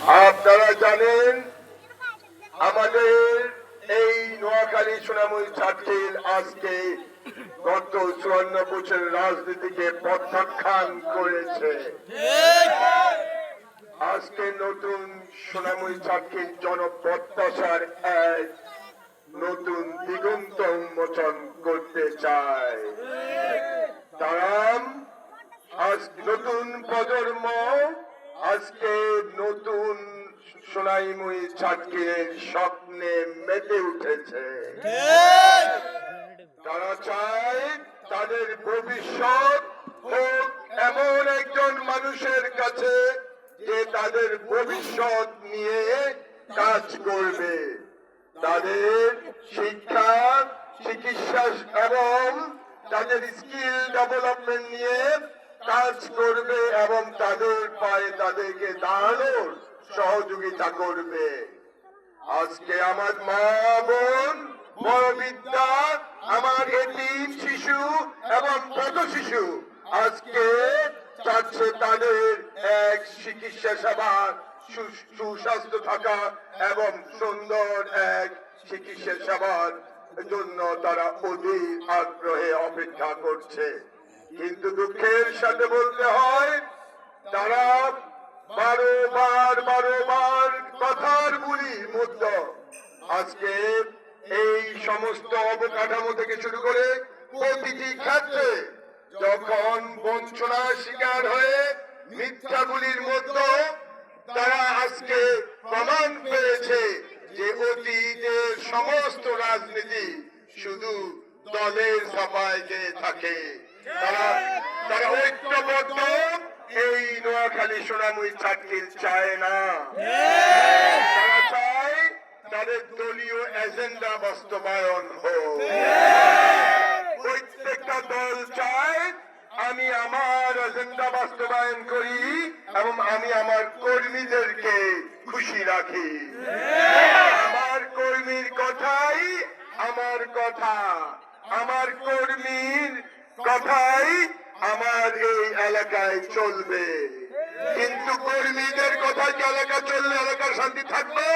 আপনারা জানেন আমাদের এই নোয়াখালী সোনামুড়ি সার্কেল আজকে গত 54 বছরের রাজনীতিকে প্রত্যাখ্যান করেছে। আজকে নতুন সোনামুড়ি সার্কেল জনপ্রত্যাশার এক নতুন দিগন্ত উন্মোচন করতে চায়। তারা আজ নতুন প্রজন্ম আজকে নতুন সোনাইমুড়ি সার্কেলের স্বপ্নে মেতে উঠেছে। তারা চায় তাদের ভবিষ্যৎ হোক এমন একজন মানুষের কাছে যে তাদের ভবিষ্যৎ নিয়ে কাজ করবে, তাদের শিক্ষা চিকিৎসা এবং তাদের স্কিল ডেভেলপমেন্ট নিয়ে কাজ করবে এবং তাদের পায়ে তাদেরকে দাঁড়ানোর সহযোগিতা করবে। আজকে আমার মা বোন বড় বিদ্যা আমার এতিম শিশু এবং পথ শিশু আজকে চাচ্ছে তাদের এক চিকিৎসা সেবা সুস্বাস্থ্য থাকা এবং সুন্দর এক চিকিৎসা সেবার জন্য তারা অধীর আগ্রহে অপেক্ষা করছে। কিন্তু দুঃখের সাথে বলতে হয় তারা বারবার কথার গুলির মধ্যে আজকে এই সমস্ত অবকাঠামো থেকে শুরু করে প্রতিটি ক্ষেত্রে যখন বঞ্চনার শিকার হয়ে মিথ্যাগুলির মধ্যে তারা আজকে প্রমাণ পেয়েছে যে অতীতের সমস্ত রাজনীতি শুধু দলের ছাপায় যে থাকে। তারা ঐক্যবদ্ধ এই নোয়াখালী সোনামুড়ি সার্কেল চায় না। তারা চায় তাদের দলীয় এজেন্ডা বাস্তবায়ন হোক। প্রত্যেকটা দল চায় আমি আমার এজেন্ডা বাস্তবায়ন করি এবং আমি আমার কর্মীদেরকে খুশি রাখি। আমার কর্মীর কথাই আমার কথা, আমার কর্মীর কথাই আমার এই এলাকায় চলবে। কিন্তু কর্মীদের কথায় কি এলাকা চললে এলাকার শান্তি থাকবে?